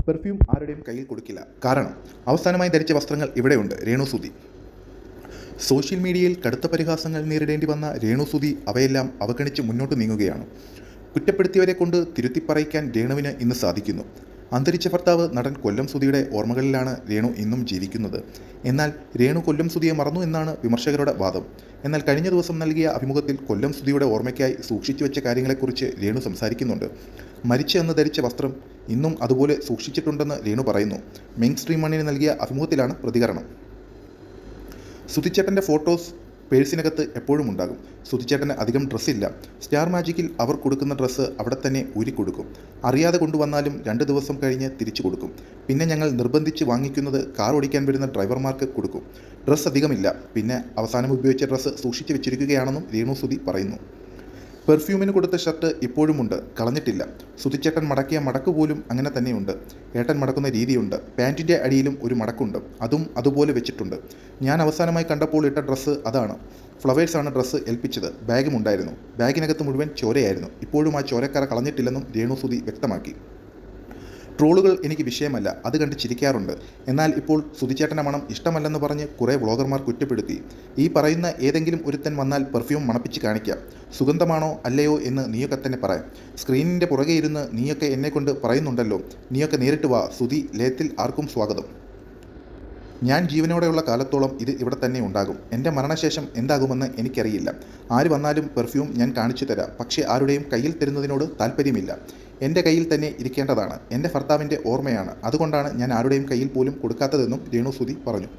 Perfume ആരുടെയും കയ്യിൽ കൊടുക്കില്ല. കാരണം അവസാനമായി ധരിച്ച വസ്ത്രങ്ങൾ ഇവിടെയുണ്ട്. രേണുസുതി. സോഷ്യൽ മീഡിയയിൽ കടുത്ത പരിഹാസങ്ങൾ നേരിടേണ്ടി വന്ന രേണുസുതി അവയെല്ലാം അവഗണിച്ച് മുന്നോട്ട് നീങ്ങുകയാണ്. കുറ്റപ്പെടുത്തിയവരെ കൊണ്ട് തിരുത്തിപ്പറയിക്കാൻ രേണുവിന് ഇന്ന് സാധിക്കുന്നു. അന്തരിച്ച ഭർത്താവ് നടൻ കൊല്ലം സുധിയുടെ ഓർമ്മകളിലാണ് രേണു ഇന്നും ജീവിക്കുന്നത്. എന്നാൽ രേണു കൊല്ലം സുധിയെ മറന്നു എന്നാണ് വിമർശകരുടെ വാദം. എന്നാൽ കഴിഞ്ഞ ദിവസം നൽകിയ അഭിമുഖത്തിൽ കൊല്ലം സുധിയുടെ ഓർമ്മയ്ക്കായി സൂക്ഷിച്ചു വെച്ച കാര്യങ്ങളെക്കുറിച്ച് രേണു സംസാരിക്കുന്നുണ്ട്. മരിച്ച അന്ന് ധരിച്ച വസ്ത്രം ഇന്നും അതുപോലെ സൂക്ഷിച്ചിട്ടുണ്ടെന്ന് രേണു പറയുന്നു. മെയിൻ സ്ട്രീം മണ്ണിന് നൽകിയ അഭിമുഖത്തിലാണ് പ്രതികരണം. സുധിച്ചേട്ടൻ്റെ ഫോട്ടോസ് പേഴ്സിനകത്ത് എപ്പോഴും ഉണ്ടാകും. സുധിച്ചേട്ടന് അധികം ഡ്രസ്സില്ല. സ്റ്റാർ മാജിക്കിൽ അവർ കൊടുക്കുന്ന ഡ്രസ്സ് അവിടെ തന്നെ ഊരിക്കൊടുക്കും. അറിയാതെ കൊണ്ടുവന്നാലും 2 ദിവസം കഴിഞ്ഞ് തിരിച്ചു കൊടുക്കും. പിന്നെ ഞങ്ങൾ നിർബന്ധിച്ച് വാങ്ങിക്കുന്നത് കാർ ഓടിക്കാൻ വരുന്ന ഡ്രൈവർമാർക്ക് കൊടുക്കും. ഡ്രസ്സ് അധികമില്ല. പിന്നെ അവസാനം ഉപയോഗിച്ച ഡ്രസ്സ് സൂക്ഷിച്ചു വെച്ചിരിക്കുകയാണെന്നും രേണുസുതി പറയുന്നു. പെർഫ്യൂമിന് കൊടുത്ത ഷർട്ട് ഇപ്പോഴുമുണ്ട്, കളഞ്ഞിട്ടില്ല. സുധിച്ചേട്ടൻ മടക്കിയ മടക്ക് പോലും അങ്ങനെ തന്നെയുണ്ട്. ഏട്ടൻ മടക്കുന്ന രീതിയുണ്ട്. പാൻറ്റിൻ്റെ അടിയിലും ഒരു മടക്കുണ്ട്, അതും അതുപോലെ വെച്ചിട്ടുണ്ട്. ഞാൻ അവസാനമായി കണ്ടപ്പോൾ ഇട്ട ഡ്രസ്സ് അതാണ്. ഫ്ലവേഴ്സാണ് ഡ്രസ്സ് ഏൽപ്പിച്ചത്. ബാഗും ഉണ്ടായിരുന്നു. ബാഗിനകത്ത് മുഴുവൻ ചോരയായിരുന്നു. ഇപ്പോഴും ആ ചോരക്കറ കളഞ്ഞിട്ടില്ലെന്നും രേണുസുതി വ്യക്തമാക്കി. ട്രോളുകൾ എനിക്ക് വിഷയമല്ല, അത് കണ്ട് ചിരിക്കാറുണ്ട്. എന്നാൽ ഇപ്പോൾ സുധിച്ചേട്ടൻ്റെ മണം ഇഷ്ടമല്ലെന്ന് പറഞ്ഞ് കുറേ വ്ളോഗർമാർ കുറ്റപ്പെടുത്തി. ഈ പറയുന്ന ഏതെങ്കിലും ഒരുത്തൻ വന്നാൽ പെർഫ്യൂം മണപ്പിച്ച് കാണിക്കാം. സുഗന്ധമാണോ അല്ലയോ എന്ന് നീയൊക്കെ തന്നെ പറയാം. സ്ക്രീനിൻ്റെ പുറകെ ഇരുന്ന് നീയൊക്കെ എന്നെക്കൊണ്ട് പറയുന്നുണ്ടല്ലോ. നീയൊക്കെ നേരിട്ട് വാ. സുധി ലയത്തിൽ ആർക്കും സ്വാഗതം. ഞാൻ ജീവനോടെയുള്ള കാലത്തോളം ഇത് ഇവിടെ തന്നെ ഉണ്ടാകും. എൻ്റെ മരണശേഷം എന്താകുമെന്ന് എനിക്കറിയില്ല. ആര് വന്നാലും പെർഫ്യൂം ഞാൻ കാണിച്ചു തരാം. പക്ഷേ ആരുടെയും കയ്യിൽ തരുന്നതിനോട് താല്പര്യമില്ല. എൻ്റെ കയ്യിൽ തന്നെ ഇരിക്കേണ്ടതാണ്. എൻ്റെ ഭർത്താവിൻ്റെ ഓർമ്മയാണ്. അതുകൊണ്ടാണ് ഞാൻ ആരുടെയും കയ്യിൽ പോലും കൊടുക്കാത്തതെന്നും രേണുസുതി പറഞ്ഞു.